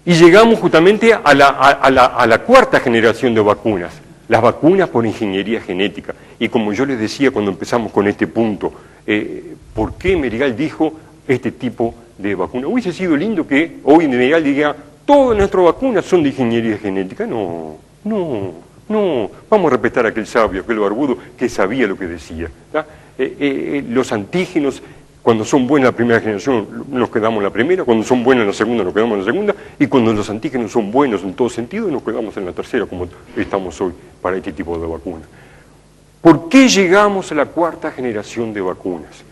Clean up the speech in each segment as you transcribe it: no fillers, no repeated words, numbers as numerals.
Y llegamos justamente a la cuarta generación de vacunas, las vacunas por ingeniería genética. Y como yo les decía cuando empezamos con este punto, ¿por qué Merigal dijo este tipo de vacuna? Hubiese sido lindo que hoy Merigal diga, todas nuestras vacunas son de ingeniería genética. No, vamos a respetar a aquel sabio, aquel barbudo que sabía lo que decía. Los antígenos, cuando son buenas la primera generación, nos quedamos en la primera, cuando son buenas la segunda, nos quedamos en la segunda, y cuando los antígenos son buenos en todo sentido, nos quedamos en la tercera, como estamos hoy para este tipo de vacunas. ¿Por qué llegamos a la cuarta generación de vacunas?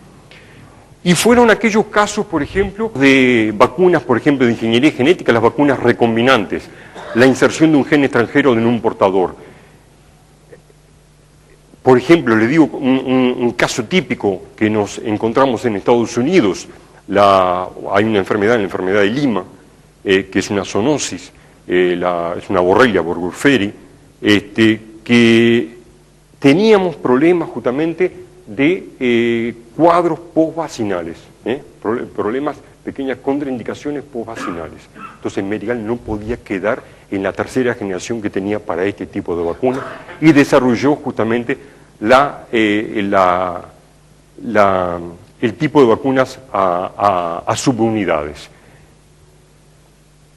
Y fueron aquellos casos, por ejemplo, de vacunas, por ejemplo, de ingeniería genética, las vacunas recombinantes, la inserción de un gen extranjero en un portador. Por ejemplo, le digo un caso típico que nos encontramos en Estados Unidos. Hay una enfermedad, la enfermedad de Lima, que es una zoonosis, es una Borrelia burgdorferi, que teníamos problemas justamente de cuadros postvacinales, problemas, pequeñas contraindicaciones postvacinales. Entonces Merigal no podía quedar en la tercera generación que tenía para este tipo de vacuna y desarrolló justamente el tipo de vacunas a subunidades.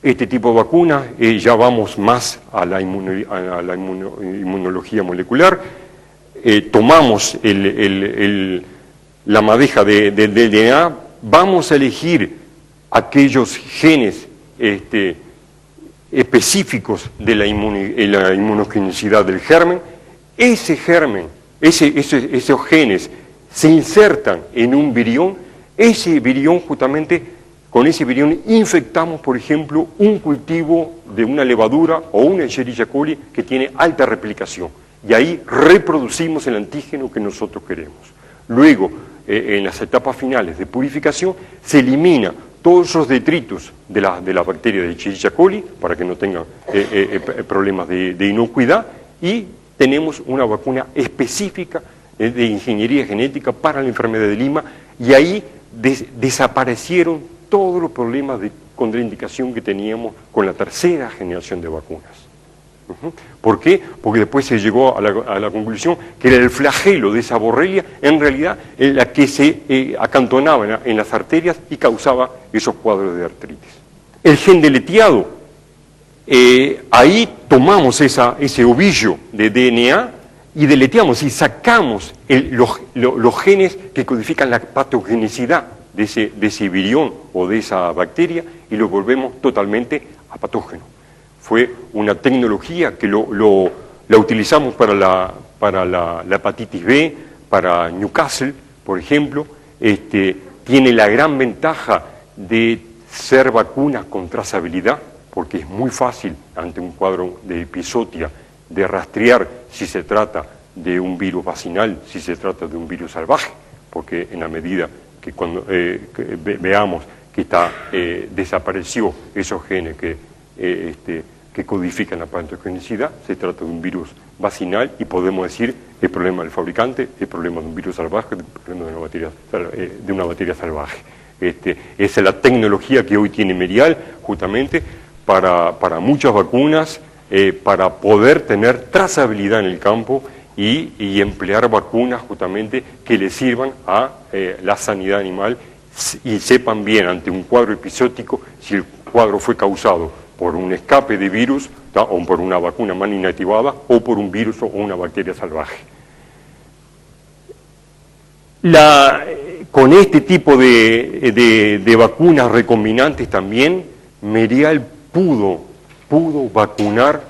Este tipo de vacunas, ya vamos más a la inmunología molecular, tomamos la madeja del DNA, vamos a elegir aquellos genes específicos de la inmunogenicidad del germen. Ese germen, esos genes se insertan en un virión, ese virión justamente, con ese virión infectamos, por ejemplo, un cultivo de una levadura o una Escherichia coli que tiene alta replicación. Y ahí reproducimos el antígeno que nosotros queremos. Luego, en las etapas finales de purificación, se elimina todos esos detritos de la bacteria de Escherichia coli para que no tengan problemas de inocuidad y tenemos una vacuna específica de ingeniería genética para la enfermedad de Lima y ahí desaparecieron todos los problemas de contraindicación que teníamos con la tercera generación de vacunas. ¿Por qué? Porque después se llegó a la conclusión que era el flagelo de esa borrelia, en realidad la que se acantonaba en las arterias y causaba esos cuadros de artritis. El gen deleteado, ahí tomamos ese ovillo de DNA y deleteamos y sacamos los genes que codifican la patogenicidad de ese virión o de esa bacteria y lo volvemos totalmente apatógeno. Fue una tecnología que la utilizamos para la hepatitis B, para Newcastle, por ejemplo. Tiene la gran ventaja de ser vacunas con trazabilidad, porque es muy fácil ante un cuadro de epizotia de rastrear si se trata de un virus vacinal, si se trata de un virus salvaje, porque en la medida que cuando veamos que desapareció esos genes que codifican la patogenicidad, se trata de un virus vacinal y podemos decir el problema del fabricante, el problema de un virus salvaje, el problema de una bacteria salvaje. Esa es la tecnología que hoy tiene Merial, justamente para muchas vacunas, para poder tener trazabilidad en el campo y emplear vacunas justamente que le sirvan a la sanidad animal y sepan bien ante un cuadro episótico si el cuadro fue causado por un escape de virus, o por una vacuna mal inactivada, o por un virus o una bacteria salvaje. Con este tipo de vacunas recombinantes también, Merial pudo vacunar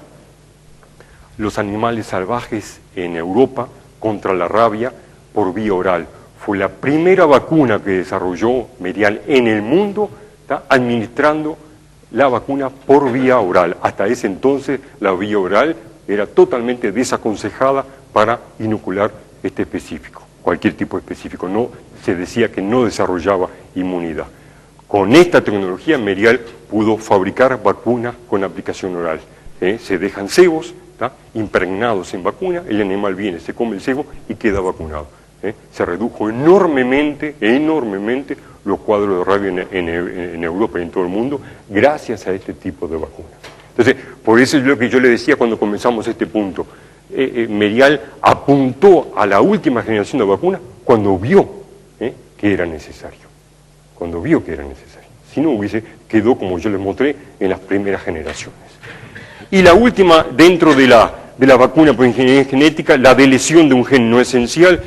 los animales salvajes en Europa contra la rabia por vía oral. Fue la primera vacuna que desarrolló Merial en el mundo, administrando la vacuna por vía oral. Hasta ese entonces la vía oral era totalmente desaconsejada para inocular específico, cualquier tipo específico. No, se decía que no desarrollaba inmunidad. Con esta tecnología Merial pudo fabricar vacunas con aplicación oral. Se dejan cebos impregnados en vacuna, el animal viene, se come el cebo y queda vacunado. Se redujo enormemente los cuadros de rabia en Europa y en todo el mundo, gracias a este tipo de vacunas. Entonces, por eso es lo que yo le decía cuando comenzamos este punto. Merial apuntó a la última generación de vacunas cuando vio que era necesario. Cuando vio que era necesario. Si no hubiese, quedó, como yo les mostré, en las primeras generaciones. Y la última, dentro de la vacuna por ingeniería genética, la de lesión de un gen no esencial.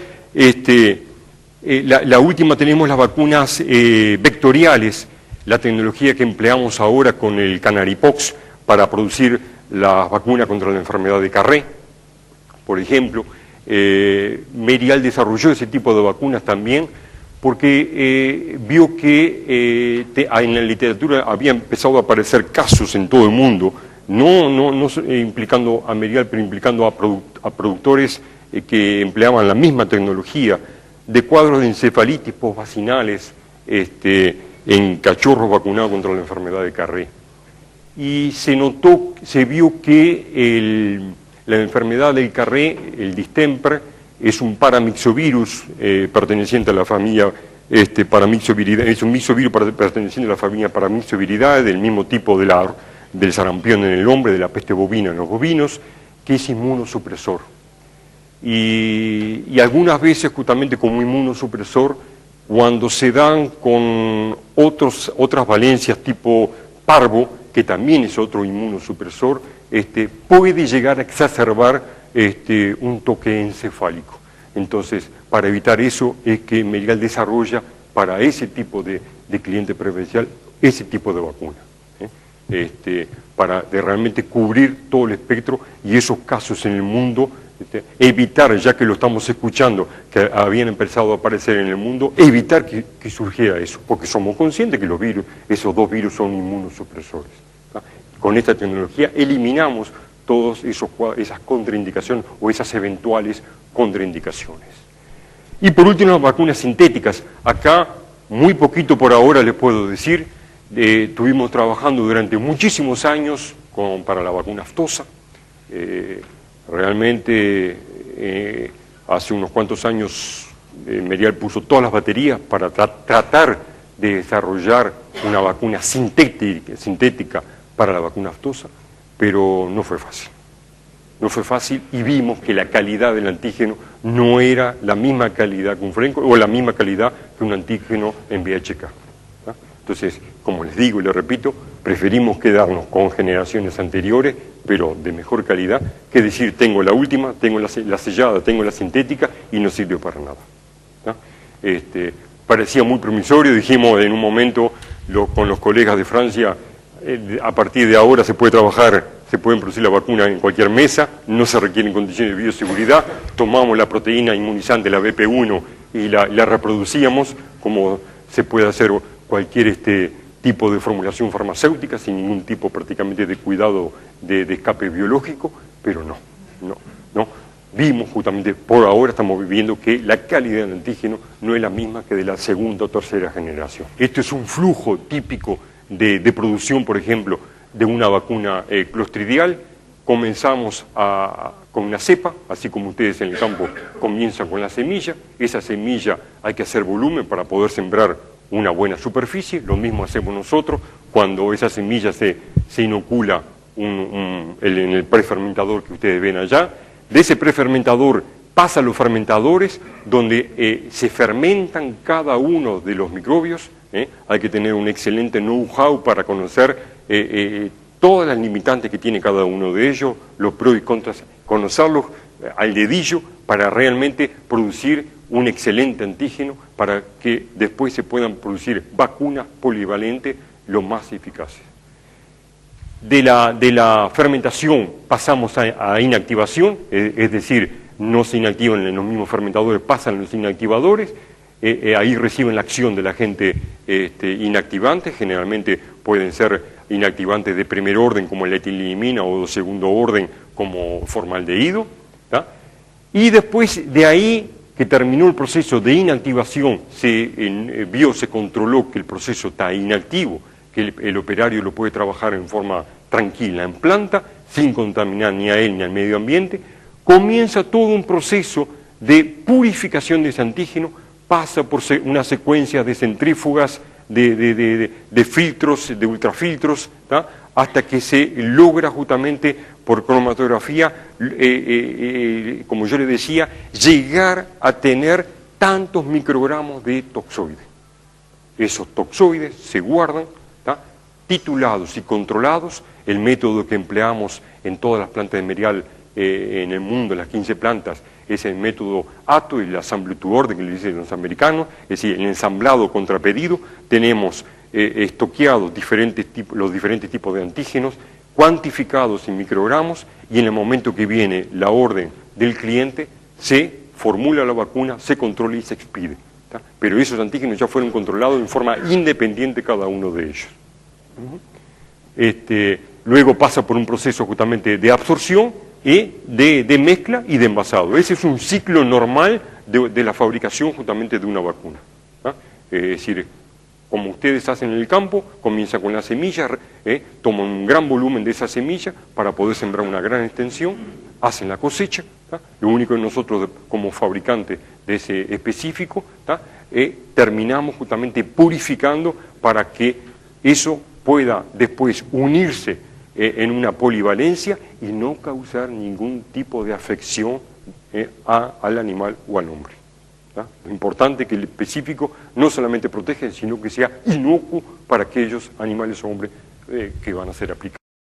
La última tenemos las vacunas vectoriales, la tecnología que empleamos ahora con el Canaripox para producir la vacuna contra la enfermedad de Carré, por ejemplo. Merial desarrolló ese tipo de vacunas también porque vio que en la literatura había empezado a aparecer casos en todo el mundo, no implicando a Merial, pero implicando a productores que empleaban la misma tecnología, de cuadros de encefalitis postvacinales en cachorros vacunados contra la enfermedad de Carré. Y se vio que la enfermedad del Carré, el distemper, es un paramyxovirus perteneciente a la familia paramyxoviridae, es un mixovirus perteneciente a la familia paramyxoviridae, del mismo tipo del sarampión en el hombre, de la peste bovina en los bovinos, que es inmunosupresor. Y algunas veces justamente como inmunosupresor, cuando se dan con otras valencias tipo parvo, que también es otro inmunosupresor, puede llegar a exacerbar un toque encefálico. Entonces, para evitar eso es que Merial desarrolla para ese tipo de cliente preferencial ese tipo de vacuna, para realmente cubrir todo el espectro y esos casos en el mundo, evitar, ya que lo estamos escuchando, que habían empezado a aparecer en el mundo, evitar que surgiera eso, porque somos conscientes que los virus, esos dos virus son inmunosupresores. Con esta tecnología eliminamos todas esas contraindicaciones o esas eventuales contraindicaciones. Y por último, las vacunas sintéticas. Acá, muy poquito por ahora les puedo decir, estuvimos trabajando durante muchísimos años para la vacuna aftosa. Realmente, hace unos cuantos años, Merial puso todas las baterías para tratar de desarrollar una vacuna sintética para la vacuna aftosa, pero no fue fácil. No fue fácil y vimos que la calidad del antígeno no era la misma calidad que un frenco o la misma calidad que un antígeno en VHK. Entonces, como les digo y les repito, preferimos quedarnos con generaciones anteriores, pero de mejor calidad, que decir, tengo la última, tengo la sellada, tengo la sintética y no sirve para nada. Parecía muy promisorio, dijimos en un momento con los colegas de Francia, a partir de ahora se puede trabajar, se pueden producir la vacuna en cualquier mesa, no se requieren condiciones de bioseguridad, tomamos la proteína inmunizante, la BP1, y la reproducíamos como se puede hacer cualquier tipo de formulación farmacéutica sin ningún tipo prácticamente de cuidado de escape biológico, pero no. Vimos justamente, por ahora estamos viviendo que la calidad del antígeno no es la misma que de la segunda o tercera generación. Esto es un flujo típico de producción, por ejemplo, de una vacuna clostridial. Comenzamos con una cepa, así como ustedes en el campo comienzan con la semilla. Esa semilla hay que hacer volumen para poder sembrar una buena superficie. Lo mismo hacemos nosotros cuando esa semilla se inocula en el prefermentador que ustedes ven allá. De ese prefermentador pasa a los fermentadores donde se fermentan cada uno de los microbios. Hay que tener un excelente know-how para conocer todas las limitantes que tiene cada uno de ellos, los pros y contras, conocerlos al dedillo para realmente producir un excelente antígeno para que después se puedan producir vacunas polivalentes lo más eficaces. De la fermentación pasamos a inactivación, es decir, no se inactivan en los mismos fermentadores, pasan en los inactivadores, ahí reciben la acción del agente inactivante, generalmente pueden ser inactivantes de primer orden como la etilenimina o de segundo orden como formaldehído, ¿tá? Y después de ahí que terminó el proceso de inactivación, se controló que el proceso está inactivo, que el operario lo puede trabajar en forma tranquila en planta, sin contaminar ni a él ni al medio ambiente, comienza todo un proceso de purificación de ese antígeno pasa por una secuencia de centrífugas, de filtros, de ultrafiltros, ¿tá? Hasta que se logra justamente por cromatografía, como yo le decía, llegar a tener tantos microgramos de toxoides. Esos toxoides se guardan, ¿tá? Titulados y controlados. El método que empleamos en todas las plantas de cereal en el mundo, en las 15 plantas, es el método ATO, el Assembly to Order, que le dicen los americanos, es decir, el ensamblado contra pedido. Tenemos estoqueados los diferentes tipos de antígenos, cuantificados en microgramos, y en el momento que viene la orden del cliente, se formula la vacuna, se controla y se expide, ¿tá? Pero esos antígenos ya fueron controlados en forma independiente cada uno de ellos. Luego pasa por un proceso justamente de absorción y de mezcla y de envasado. Ese es un ciclo normal de la fabricación justamente de una vacuna, ¿tá? Es decir, como ustedes hacen en el campo, comienza con la semilla, toman un gran volumen de esa semilla para poder sembrar una gran extensión, hacen la cosecha, ¿tá? Lo único que nosotros como fabricantes de ese específico, ¿tá? Terminamos justamente purificando para que eso pueda después unirse en una polivalencia y no causar ningún tipo de afección al animal o al hombre. ¿Tá? Lo importante es que el específico no solamente protege, sino que sea inocuo para aquellos animales o hombres que van a ser aplicados.